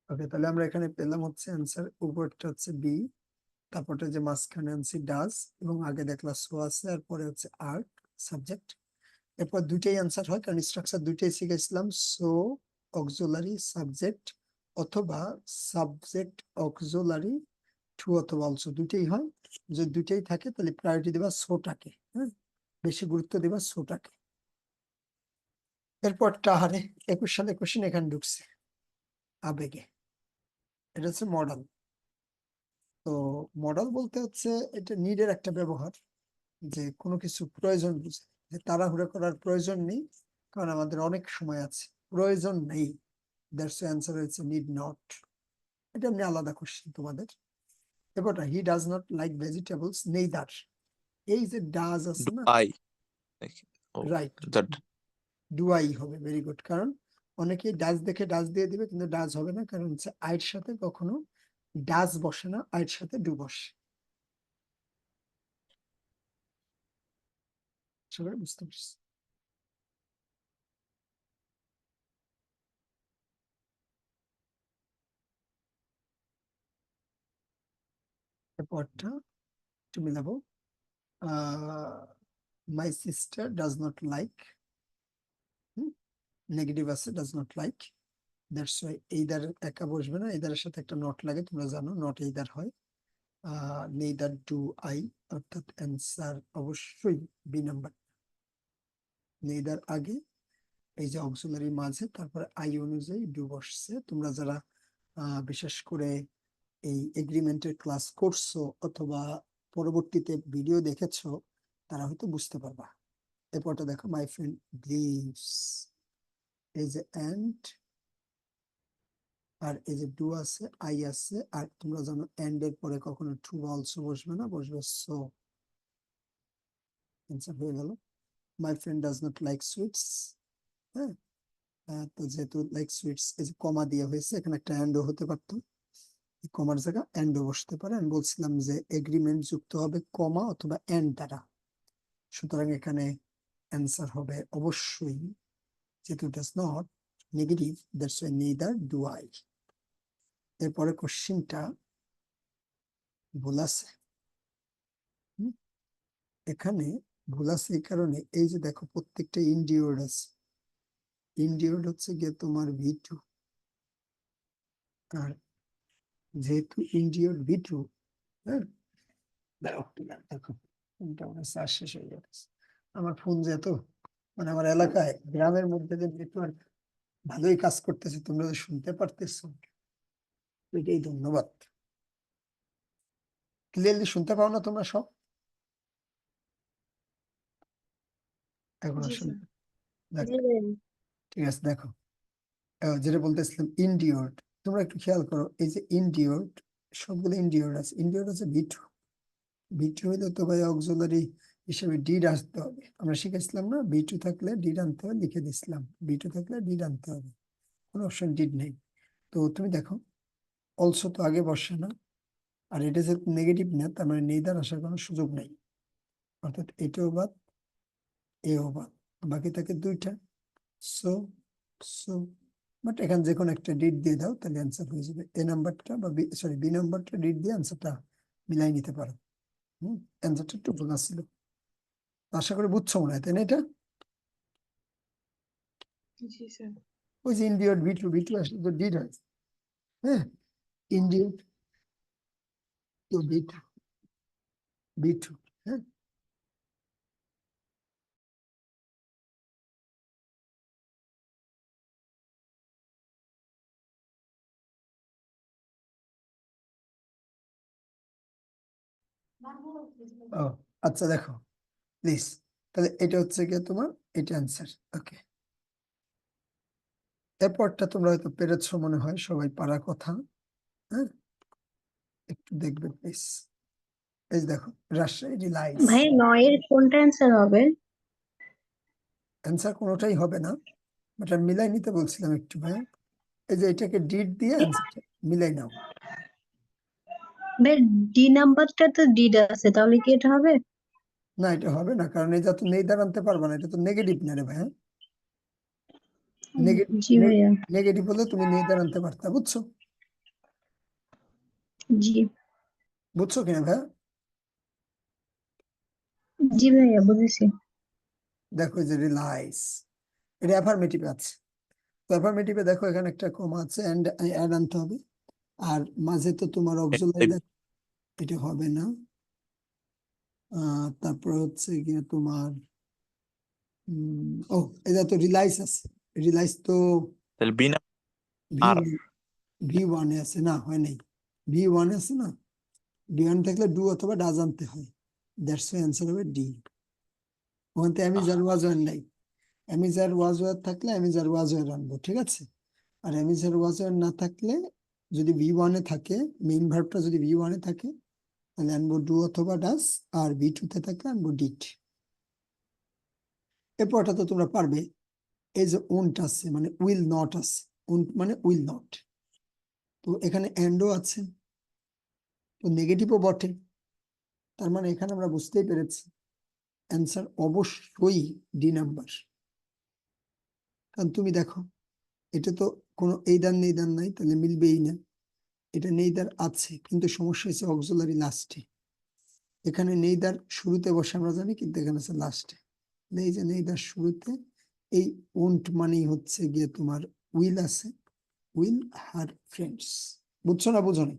ওকে, তাহলে আমরা এখানে পেলাম হচ্ছে অ্যান্সার, উপরটা হচ্ছে বি, তারপরটা যে মাঝখানে আনছি ডাজ, এবং আগে দেখলাম সো আছে, আর পরে হচ্ছে আর সাবজেক্ট। এরপর দুইটাই অ্যান্সার হয়, কারণ স্ট্রাকচার দুইটাই শিখেছিলাম, সো অক্সিলারি সাবজেক্ট অথবা সাবজেক্ট অক্সিলারি টু অথবা অলসো, দুইটাই হয়। যদি দুইটাই থাকে তাহলে প্রায়োরিটি দেবা সোটাকে, হ্যাঁ, বেশি গুরুত্ব দেবা সোটাকে। এরপর টাহারে 21 সালে কোশ্চেন এখানে ঢুকছে, আবেগে। এটা হচ্ছে মডেল। তো মডেল বলতে হচ্ছে এটা নিডের একটা ব্যবহার, যে কোনো কিছু প্রয়োজন বুঝে, যে তাড়াহুড়ো করার প্রয়োজন নেই, কারণ আমাদের অনেক সময় আছে, প্রয়োজন নেই, দ্যাটস অ্যান্সার হয়েছে নিড নট। এটা এমনি আলাদা কোশ্চেন তোমাদের। এবারটা he does not like vegetables neither, এই যে ডাজ আছে Do না, I? Like, oh, right, that do I হবে, ভেরি গুড। কারণ অনেকেই ডাজ দেখে ডাজ দিয়ে দিবে, কিন্তু ডাজ হবে না, কারণ হচ্ছে আইয়ের সাথে কখনো ডাজ বসে না, আইয়ের সাথে ডু বসে। সবাই বুঝতে পারছি? এরপরটা একটু মিলাবো, my sister does not like, negative আছে, does not like, that's why either একা বসবে না, এইদারের সাথে একটা নট লাগে, তোমরা জানো নট এইদার হয়। নেইদার ডু আই, অর্থাৎ অ্যান্সার অবশ্যই বি নাম্বার। নেইদার আগে, এই যে অক্সিলারি মাঝে, তারপরে আই অনুযায়ী ডু বসছে। তোমরা যারা বিশেষ করে এই এগ্রিমেন্টের ক্লাস করছো অথবা পরবর্তীতে ভিডিও দেখেছো, তারা হয়তো বুঝতে পারবা। এরপরটা দেখো, মাই ফ্রেন্ড বিলিভস, এই যে এন্ড, আর এই যে ডু আছে, আই আছে, আর তোমরা জানো এন্ড এর পরে কখনো টু বা অলসো বসবে না, বসবে সো। অ্যান্সার হয়ে গেল। My friend does not like sweets, হ্যাঁ, তো যেহেতু লাইক সুইটস, এই যে কমা দিয়ে হয়েছে, এখানে একটা এন্ডও হতে পারতো, কমার জায়গা এন্ডও বসতে পারে। আমি বলছিলাম যে এগ্রিমেন্ট যুক্ত হবে কমা অথবা এন্ড দ্বারা, সুতরাং এখানে অ্যান্সার হবে অবশ্যই, যেহেতু does not negative, that's why neither do I. এরপরে কোশ্চিনটা ভুল আছে, এখানে ভুল আছে এই কারণে, এই যে দেখো প্রত্যেকটা ইন্ডিওর্ড আছে, ইন্ডিওর্ড হচ্ছে গিয়ে তোমার ভি2, আর যেহেতু ইন্ডিওর্ড ভি2, হ্যাঁ, দেখো ফোনটা আমার চার্জ শেষ হয়ে যাচ্ছে। আমার ফোন যেহেতু মানে আমার এলাকায় গ্রামের মধ্যে যে নেটওয়ার্ক ভালোই কাজ করতেছে, তোমরা যে শুনতে পারতেছো, এটাই ধন্যবাদ। ক্লিয়ারলি শুনতে পাও না তোমরা সব? এখন জি আসলে স্যার। দেখো, ঠিক আছে, দেখো যেটা বলতেছিলাম ইন্ডিওর্ড, তোমরা একটু খেয়াল করো, এই যে ইন্ডিওর্ড, সবগুলো ইন্ডিওর্ড আছে, ইন্ডিওর্ড আছে ভি2, ভি2 হইলে তো ভাই অক্সিলারি হিসেবে ডিড আসতে হবে। আমরা শিখেছিলাম না, ভি2 থাকলে ডিড আনতে হবে, লিখে দিছিলাম ভি2 থাকলে ডিড আনতে হবে, কোনো অপশন ডিড নেই। তো তুমি দেখো অলসো তো আগে বসে না, আর এটা যেহেতু নেগেটিভ না, তার মানে নেইদার আসার কোনো সুযোগ নেই, অর্থাৎ এটাও বাদ, এও বাদ, বাকি থাকে দুইটা, সো সো বাট এখানে যে কোনো একটা ডিট দিয়ে দাও, তাহলে অ্যান্সার হয়ে যাবে। এ নাম্বারটা বা সরি বি নাম্বারটা ডিট দিয়ে অ্যান্সারটা মিলাই নিতে পারো। অ্যান্সারটা একটু ভুল ছিল, আশা করি বুঝছো মনে হয়, তাই না? এটা জি স্যার। ওই যে ইন্ডিয়ার ভি2, ভি2 আসলে তো ডিড হয়, হ্যাঁ, ইন্ডিয়ার তো ভি2, ভি2, হ্যাঁ। ও আচ্ছা, দেখো প্লিজ, তাহলে এটা হচ্ছে গিয়ে তোমার এটা অ্যান্সার। ওকে, এরপরটা তোমরা হয়তো পেরেছো মনে হয়, সবাই পারার কথা, হ্যাঁ, একটু দেখবে প্লিজ। এই যে দেখো, রাজশাহী রিলাইন্স, ভাই 9 এর কোনটা অ্যান্সার হবে? অ্যান্সার কোনোটাই হবে না, বাট আমি মিলাই নিতে বলছিলাম একটু, ভাই এই যে এটাকে ডিট দিয়ে অ্যান্সারটা মিলাই নাও। ভাই ডি নাম্বারটা তো ডিড আছে, তাহলে কি এটা হবে? না, এটা হবে না, কারণ এটা তো নেই, দাঁড়াতে পারবে না, এটা তো নেগেটিভ না রে ভাই। জি ভাইয়া, নেগেটিভ হলে তুমি নেইদার আনতে পারতা, বুঝছো? জি বুঝছো কিনা ভাইয়া? জি ভাইয়া বুঝেছি। দেখো এই যে রিলাইজ, এটা অ্যাফার্মেটিভ আছে। তো অ্যাফার্মেটিভে দেখো এখানে একটা কমা আছে, এন্ড অ্যাড আনতে হবে। আর মাঝে তো তোমার অক্সিলারি, এটা হবে না। তারপর হচ্ছে গিয়ে তোমার ও, এটা তো রিলাইজ আছে। রিলাইজ তো তাহলে বি না ভি আর ভি ওয়ানে আছে, না হয় নাই। ভি ওয়ানে আছে না, ডি ওয়ান থাকলে ডু অথবা ডাজ আনতে হয়। দ্যাটস ওয়াই অ্যান্সার হবে ডি। ওখান থেকে অ্যামিজার ওয়াজ ওয়ার নাই। অ্যামিজার ওয়াজ ওয়ার থাকলে অ্যামিজার ওয়াজ ওয়ার আনবো, ঠিক আছে? আর অ্যামিজার ওয়াজ ওয়ার না থাকলে, যদি ভি ওয়ানে থাকে, মেইন ভার্বটা যদি ভি ওয়ানে থাকে, তাহলে আনবো ডু অথবা ডাজ। আর ভি টুতে থাকলে আনবো ডিড। এরপরটা তো তোমরা পারবে। এই যে ওন্ট আছে মানে উইল নট আছে, ওন্ট মানে উইল নট। তো এখানে এন্ডও আছে, তো নেগেটিভও বটে। তার মানে এখানে আমরা বুঝতেই পেরেছি অ্যান্সার অবশ্যই ডি নাম্বার। কারণ তুমি দেখো, এটা তো কোনো এইদার নেইদার নাই, তাহলে মিলবেই না। এটা নেইদার আছে, কিন্তু সমস্যা হচ্ছে অক্সিলারি লাস্টে। এখানে নেইদার শুরুতে বসে আমরা জানি, কিন্তু এখানে আছে লাস্টে। এই যে নেইদার শুরুতে, এই ওন্ট মানেই হচ্ছে গিয়ে তোমার উইল আছে, উইল হার ফ্রেন্ডস। বুঝছো না বুঝো না?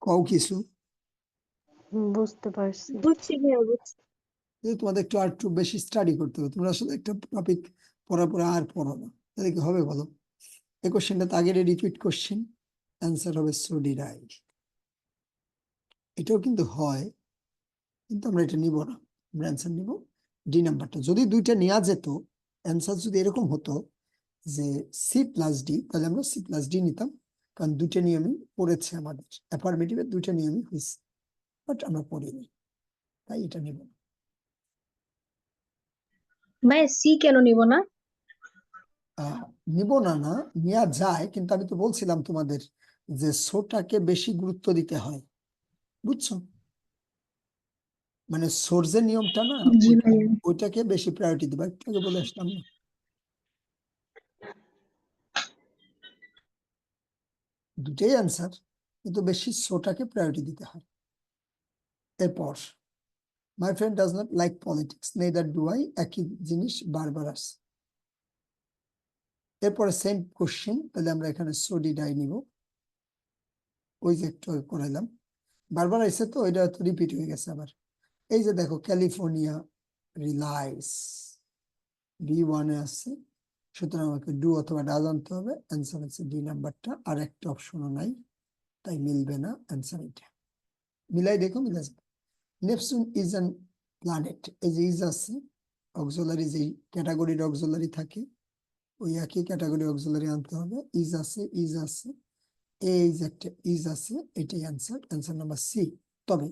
কও কিছু। বুঝতে পারছি। বুঝছি ভাইয়া, বুঝছি। তোমাদের একটু আর একটু বেশি স্টাডি করতে হবে। তোমরা আসলে একটা টপিক পড়ার পরে আর পড়ো না, তাহলে কি হবে বলো? এই কোশ্চেনটা তো আগের রিপিট কোশ্চেন, অ্যান্সার হবে সো ডিড আই। এটাও কিন্তু হয়, কিন্তু আমরা এটা নিব না। আমরা অ্যান্সার নিব ডি নাম্বারটা। যদি দুইটা নেওয়া যেত, অ্যান্সার যদি এরকম হতো যে সি প্লাস ডি, তাহলে আমরা সি প্লাস ডি নিতাম। কারণ দুইটা নিয়মই পড়েছে আমাদের, অ্যাফার্মেটিভের দুইটা নিয়মই হয়েছে, বাট আমরা পড়িনি, তাই এটা নিব না। ভাইয়া সি কেন নিব না? নিব না, না নেওয়া যায়, কিন্তু আমি তো বলছিলাম তোমাদের যে সোটাকে বেশি গুরুত্ব দিতে হয়, বুঝছো? মানে সোর্সের নিয়মটা না, জি ভাইয়া, ওইটাকে বেশি প্রায়োরিটি দিবা, একটু আগে বলে আসলাম না। দুটাই অ্যান্সার, কিন্তু বেশি সোটাকে প্রায়োরিটি দিতে হয়। এরপর my friend does not like politics, neither do I, একই জিনিস বারবার আসছে। এরপরে সেম কোশ্চেন, তাহলে আমরা এখানে সো ডিড আই নিব। ওই যে একটু আগে করাইলাম, বারবার আসছে তো, এটা তো রিপিট হয়ে গেছে আবার। এই যে দেখো ক্যালিফোর্নিয়া রিলাইস, ডি ওয়ানে আছে, সুতরাং আমাকে ডু অথবা ডাজ আনতে হবে। অ্যান্সার হচ্ছে ডি নাম্বারটা, আর একটা অপশনও নাই, তাই মিলবে না। অ্যান্সার এটা মিলাই দেখো, মিলে যাবে। নেপচুন ইজ অ্যান প্ল্যানেট, এই যে ইজ আছে, অক্সিলারি যেই ক্যাটাগরির অক্সিলারি থাকে, ওই একই ক্যাটাগরি অক্সিলারি আনতে হবে। ইজ আছে, ইজ আছে, এই যে একটা ইজ আছে, এটাই অ্যান্সার, অ্যান্সার নাম্বার সি। তবে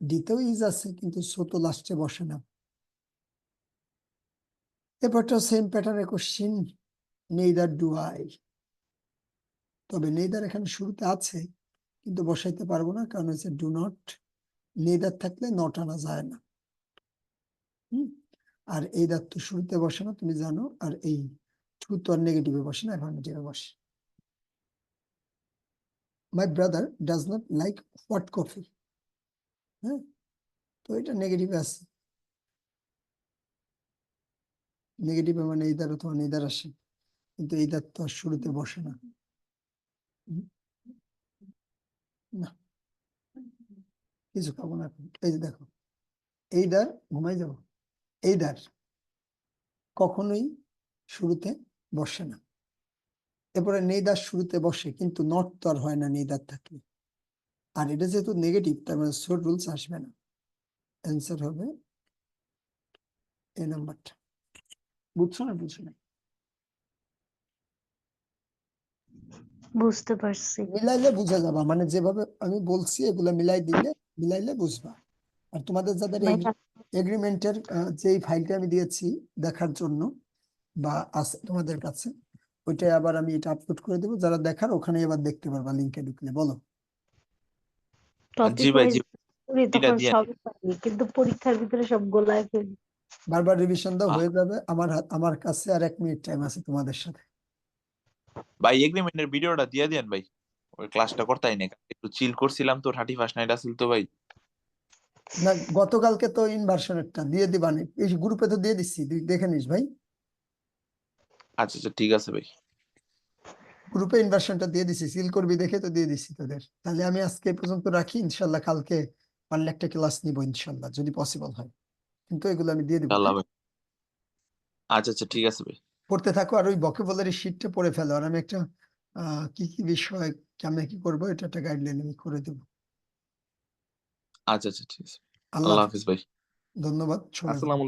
ডিতেও ইজ আছে, কিন্তু সো তো লাস্টে বসে না। এরপরটা সেম প্যাটার্নের কোশ্চিন, নেইদার ডু আই। তবে নেইদার এখানে শুরুতে আছে, কিন্তু বসাইতে পারবো না, কারণ হচ্ছে ডু নট। নেইদার থাকলে নট আনা যায় না। আর এই দাঁত তো শুরুতে বসে না, তুমি জানো। আর এই টু তো আর নেগেটিভে বসে না, অ্যাফার্মেটিভে বসে। My brother does not like hot coffee, হ্যাঁ, তো এটা নেগেটিভে আছে। নেগেটিভে মানে এই দ্বার অথবা এই দ্বার আসে, কিন্তু এই দাঁত তো আর শুরুতে বসে না। না, কিছু খাবো না এখন। এই যে দেখো, এই দ্বার, ঘুমাই যাবো, এই দ্বার কখনোই শুরুতে বসে না। এরপরে নেইদার শুরুতে বসে, কিন্তু নট তো আর হয় না নেইদার থাকলে। আর এটা যেহেতু নেগেটিভ, তার মানে শর্ট রুলস আসবে না। অ্যান্সার হবে এই নাম্বারটা। বুঝছো না বুঝছো না? বুঝতে পারছি। মিলাইলে বুঝা যাবা, মানে যেভাবে আমি বলছি এগুলা মিলাই দিলে, মিলাইলে বুঝবা। আর তোমাদের যাদের ভাইয়া এগ্রিমেন্টের যে ফাইলটা আমি দিয়েছি দেখার জন্য, বা আছে তোমাদের কাছে, ওইটাই আবার আমি এটা আপলোড করে দেবো। যারা দেখার ওখানে এবার দেখতে পারবা লিঙ্কে ঢুকলে। বলো। জি টপিক ভাই, ওয়াইজ জি উনি এটা তখন দিয়ে সবই পারি কিন্তু পরীক্ষার ভিতরে সব গোলায় ফেলি। বারবার রিভিশন দাও, আহ, হয়ে যাবে। আমার কাছে আর 1 মিনিট টাইম আছে তোমাদের সাথে। ভাই এগ্রিমেন্টের ভিডিওটা দিয়ে দেন ভাই, ওই ক্লাসটা করতাই না, একটু চিল করছিলাম তো, 31st নাইট আসল তো ভাই। না, গতকালকে তো ইনভার্সনেরটা দিয়ে দিবানি, এই গ্রুপে তো দিয়ে দিচ্ছি, তুই দেখে নিস ভাই। আচ্ছা আচ্ছা ঠিক আছে ভাই। গ্রুপে ইনভার্সনটা দিয়ে দিছি, সিল করবি দেখে তো দিয়ে দিছি তোদের। তাহলে আমি আজকে এই পর্যন্ত রাখি, ইনশাল্লাহ কালকে পারলে একটা ক্লাস নিবো ইনশাল্লাহ, যদি পসিবল হয়। কিন্তু এগুলো আমি দিয়ে দিবো, আল্লাহ হ্যাঁ? ভাই। আচ্ছা আচ্ছা ঠিক আছে ভাই। পড়তে থাকো, আর ওই ভোকাবুলারি শিটটা পড়ে ফেলো। আর আমি একটা কি কি বিষয় কেমনে কি করবো, এটা একটা গাইডলাইন আমি করে দেবো। আচ্ছা আচ্ছা ঠিক আছে। আল্লাহ আল্লাহ হাফিজ। হাফিজ ভাই। ধন্যবাদ সবাই। আসসালামু আলাইকুম।